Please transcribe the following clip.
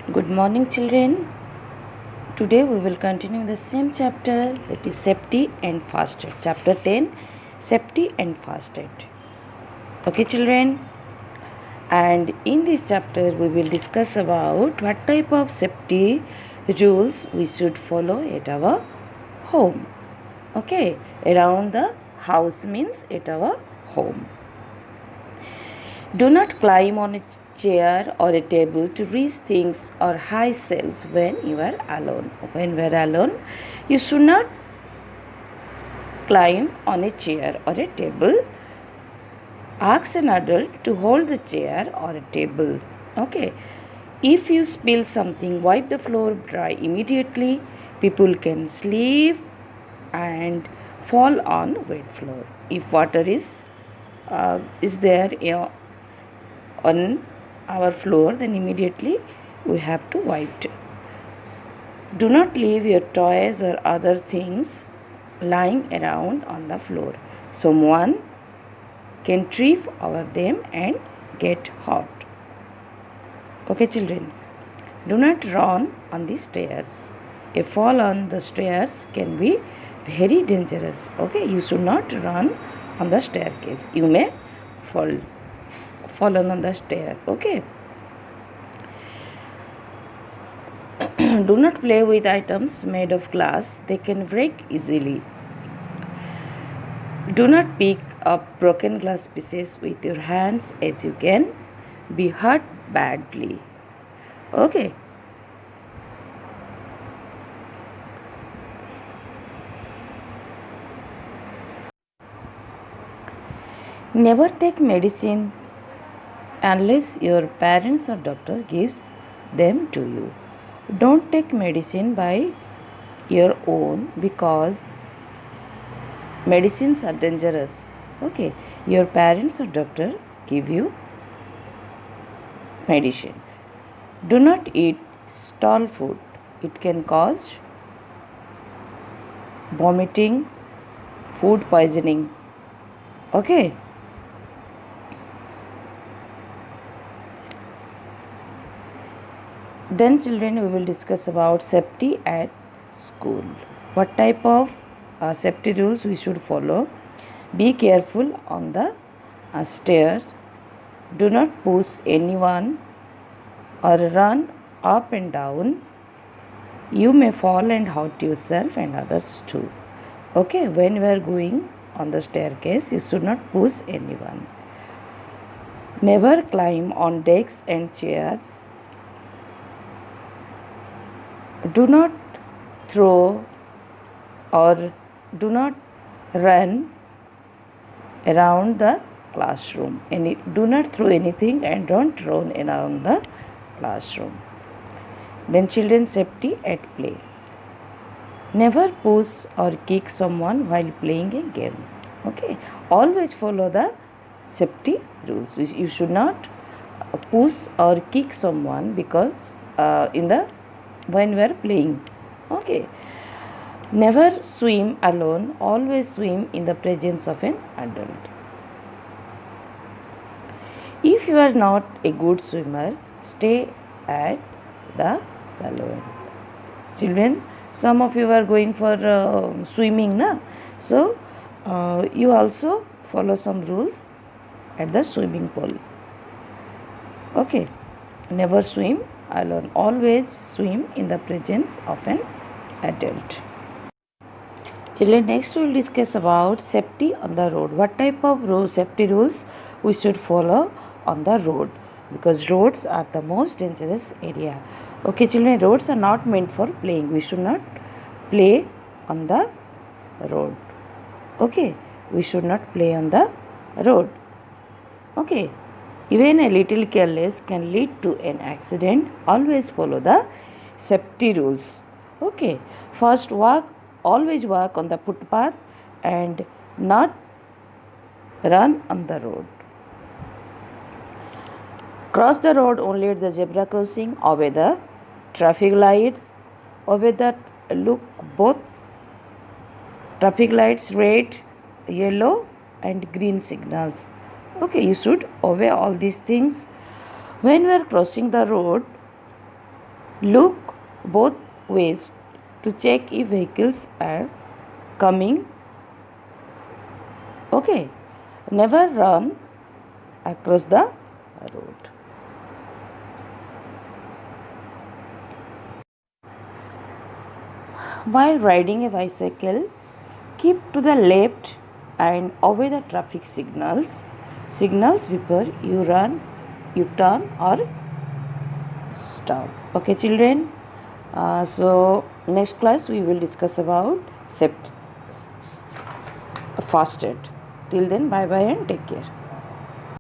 Good morning, children. Today we will continue the same chapter, that is safety and first aid. Chapter 10, safety and first aid. Okay, children. And in this chapter we will discuss about what type of safety rules we should follow at our home. Okay, around the house means at our home. Do not climb on a chair or a table to reach things or high shelves when you are alone. When we are alone, you should not climb on a chair or a table. Ask an adult to hold the chair or a table. Okay. If you spill something, wipe the floor dry immediately. People can slip and fall on wet floor. If water is there on our floor, then immediately we have to wipe it. Do not leave your toys or other things lying around on the floor. Someone can trip over them and get hurt. Okay, children. Do not run on the stairs. A fall on the stairs can be very dangerous. Okay, you should not run on the staircase. You may fallen on the stair. Okay. Do not play with items made of glass. They can break easily. Do not pick up broken glass pieces with your hands, as you can be hurt badly. Okay. Never take medicine unless your parents or doctor gives them to you. Don't take medicine by your own because medicines are dangerous. Okay, your parents or doctor give you medicine. Do not eat stall food. It can cause vomiting, food poisoning. Okay. Then children, we will discuss about safety at school. What type of safety rules we should follow? Be careful on the stairs. Do not push anyone or run up and down. You may fall and hurt yourself and others too. Okay, when we are going on the staircase, you should not push anyone. Never climb on desks and chairs. Do not throw or do not run around the classroom. Do not throw anything and don't run around the classroom. Then children's safety at play. Never push or kick someone while playing a game. Okay. Always follow the safety rules. You should not push or kick someone because when we are playing. Okay. Never swim alone. Always swim in the presence of an adult. If you are not a good swimmer, stay at the saloon. Children, some of you are going for swimming, na? So you also follow some rules at the swimming pool. Okay. Never swim alone. Always swim in the presence of an adult. Children, next we will discuss about safety on the road. What type of safety rules we should follow on the road? Because roads are the most dangerous area. Okay, children, roads are not meant for playing. We should not play on the road. Okay, we should not play on the road. Okay. Even a little careless can lead to an accident. Always follow the safety rules. Okay. First, always walk on the footpath and not run on the road. Cross the road only at the zebra crossing. Obey the traffic lights. Obey the both traffic lights, red, yellow and green signals. Okay, you should obey all these things. When we are crossing the road, Look both ways to check if vehicles are coming. Okay. Never run across the road. While riding a bicycle, keep to the left and obey the traffic signals before you run, you turn or stop. Okay, children. So next class we will discuss about first aid. Till then, bye bye and take care.